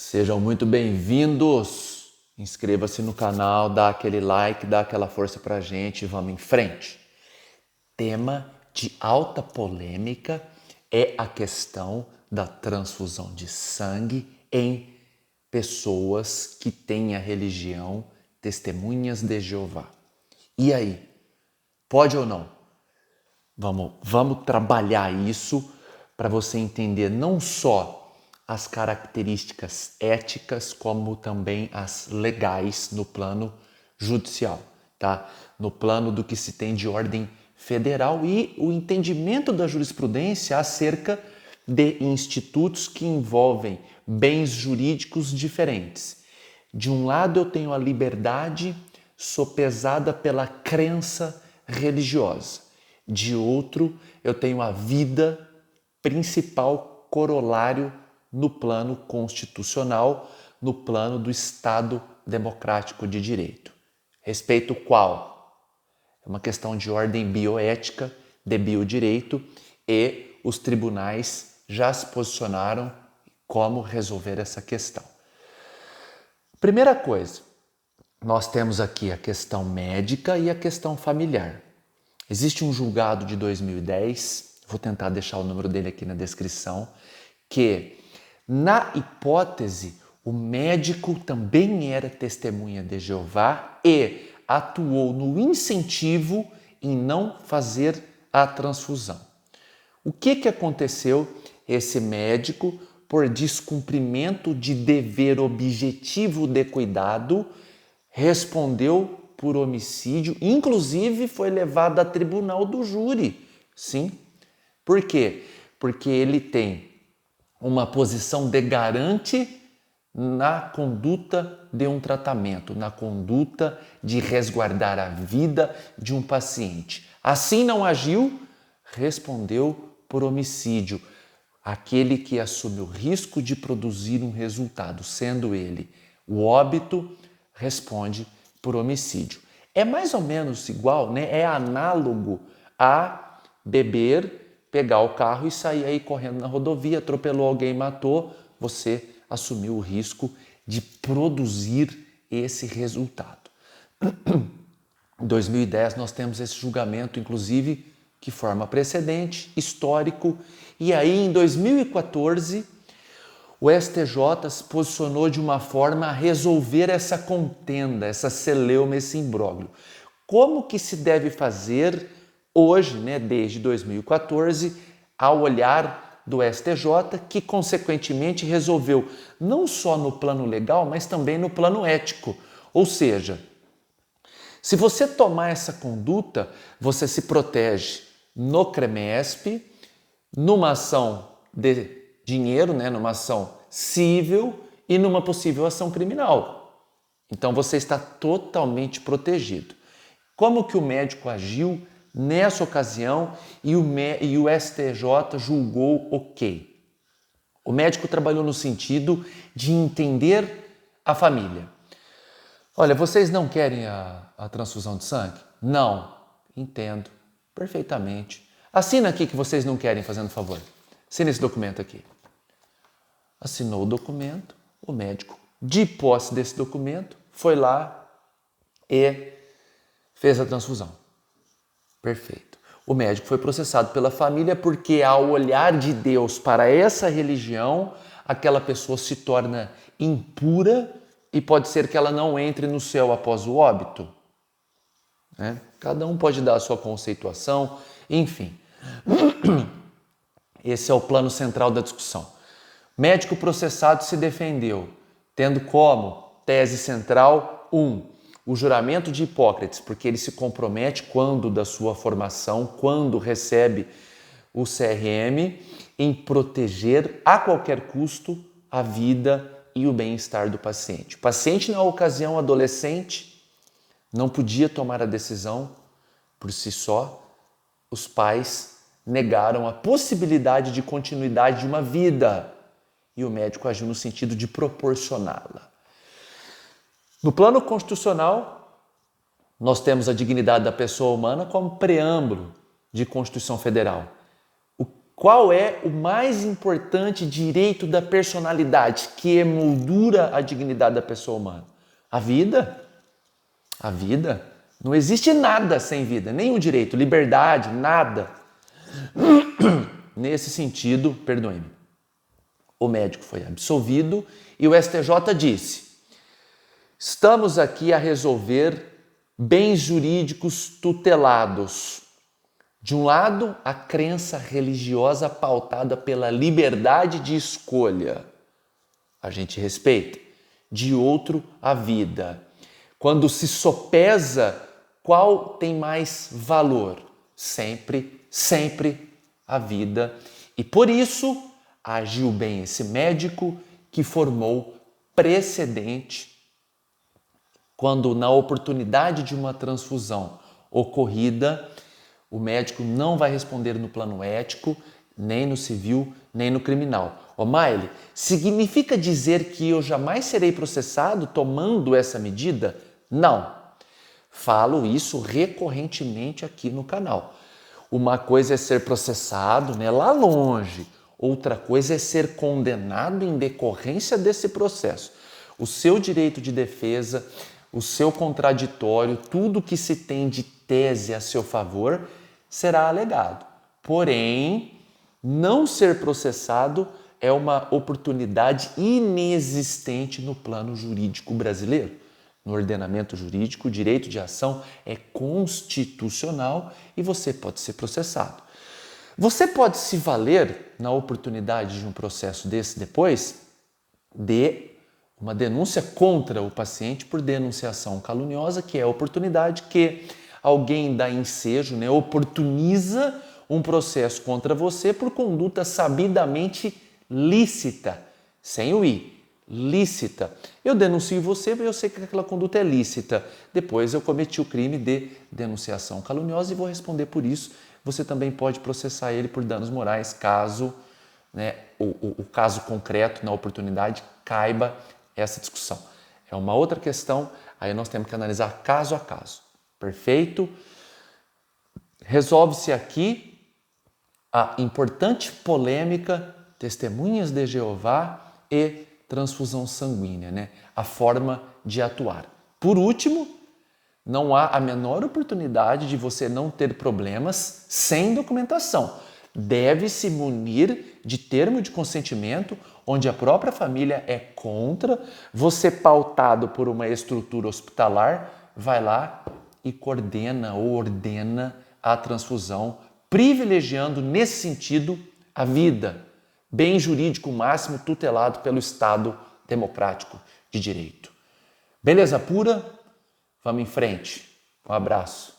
Sejam muito bem-vindos. Inscreva-se no canal, dá aquele like, dá aquela força pra gente e vamos em frente. Tema de alta polêmica é a questão da transfusão de sangue em pessoas que têm a religião Testemunhas de Jeová. E aí, pode ou não? Vamos trabalhar isso para você entender não só as características éticas, como também as legais no plano judicial, tá? No plano do que se tem de ordem federal e o entendimento da jurisprudência acerca de institutos que envolvem bens jurídicos diferentes. De um lado eu tenho a liberdade sopesada pela crença religiosa. De outro, eu tenho a vida principal corolário no plano constitucional, no plano do Estado democrático de direito. Respeito qual? É uma questão de ordem bioética, de biodireito, e os tribunais já se posicionaram como resolver essa questão. Primeira coisa, nós temos aqui a questão médica e a questão familiar. Existe um julgado de 2010, vou tentar deixar o número dele aqui na descrição, que na hipótese o médico também era testemunha de Jeová e atuou no incentivo em não fazer a transfusão. O que aconteceu? Esse médico, por descumprimento de dever objetivo de cuidado, respondeu por homicídio, inclusive foi levado a tribunal do júri. Sim. Por quê? Porque ele tem uma posição de garante na conduta de um tratamento, na conduta de resguardar a vida de um paciente. Assim não agiu, respondeu por homicídio. Aquele que assume o risco de produzir um resultado, sendo ele o óbito, responde por homicídio. É mais ou menos igual, né? É análogo a beber, pegar o carro e sair aí correndo na rodovia, atropelou alguém, matou, você assumiu o risco de produzir esse resultado. Em 2010 nós temos esse julgamento, inclusive, que forma precedente, histórico, e aí em 2014 o STJ se posicionou de uma forma a resolver essa contenda, essa celeuma, esse imbróglio. Como que se deve fazer hoje, né, desde 2014, ao olhar do STJ, que consequentemente resolveu não só no plano legal, mas também no plano ético. Ou seja, se você tomar essa conduta, você se protege no CREMESP, numa ação de dinheiro, né, numa ação civil e numa possível ação criminal. Então você está totalmente protegido. Como que o médico agiu nessa ocasião e o STJ julgou ok? O médico trabalhou no sentido de entender a família. Olha, vocês não querem a transfusão de sangue? Não. Entendo perfeitamente. Assina aqui que vocês não querem, fazendo favor. Assina esse documento aqui. Assinou o documento, o médico, de posse desse documento, foi lá e fez a transfusão. Perfeito. O médico foi processado pela família porque, ao olhar de Deus para essa religião, aquela pessoa se torna impura e pode ser que ela não entre no céu após o óbito. Né? Cada um pode dar a sua conceituação, enfim. Esse é o plano central da discussão. Médico processado se defendeu, tendo como tese central 1. O juramento de Hipócrates, porque ele se compromete quando da sua formação, quando recebe o CRM, em proteger a qualquer custo a vida e o bem-estar do paciente. O paciente, na ocasião adolescente, não podia tomar a decisão por si só. Os pais negaram a possibilidade de continuidade de uma vida e o médico agiu no sentido de proporcioná-la. No plano constitucional, nós temos a dignidade da pessoa humana como preâmbulo de Constituição Federal. Qual é o mais importante direito da personalidade que emoldura a dignidade da pessoa humana? A vida. A vida. Não existe nada sem vida, nenhum direito, liberdade, nada. Nesse sentido, perdoe-me, o médico foi absolvido e o STJ disse: estamos aqui a resolver bens jurídicos tutelados. De um lado, a crença religiosa pautada pela liberdade de escolha. A gente respeita. De outro, a vida. Quando se sopesa, qual tem mais valor? Sempre, sempre a vida. E por isso, agiu bem esse médico que formou precedente quando, na oportunidade de uma transfusão ocorrida, o médico não vai responder no plano ético, nem no civil, nem no criminal. Ô Maile, significa dizer que eu jamais serei processado tomando essa medida? Não. Falo isso recorrentemente aqui no canal. Uma coisa é ser processado, né, lá longe. Outra coisa é ser condenado em decorrência desse processo. O seu direito de defesa, o seu contraditório, tudo que se tem de tese a seu favor será alegado. Porém, não ser processado é uma oportunidade inexistente no plano jurídico brasileiro. No ordenamento jurídico, o direito de ação é constitucional e você pode ser processado. Você pode se valer, na oportunidade de um processo desse depois, de uma denúncia contra o paciente por denunciação caluniosa, que é a oportunidade que alguém dá ensejo, né, oportuniza um processo contra você por conduta sabidamente lícita, sem o i, lícita. Eu denuncio você porque eu sei que aquela conduta é lícita. Depois eu cometi o crime de denunciação caluniosa e vou responder por isso. Você também pode processar ele por danos morais, caso, né, o caso concreto, na oportunidade, caiba essa discussão. É uma outra questão, aí nós temos que analisar caso a caso. Perfeito? Resolve-se aqui a importante polêmica testemunhas de Jeová e transfusão sanguínea, né? A forma de atuar. Por último, não há a menor oportunidade de você não ter problemas sem documentação. Deve-se munir de termo de consentimento, onde a própria família é contra, você pautado por uma estrutura hospitalar, vai lá e coordena ou ordena a transfusão, privilegiando nesse sentido a vida, bem jurídico máximo tutelado pelo Estado democrático de direito. Beleza pura? Vamos em frente. Um abraço.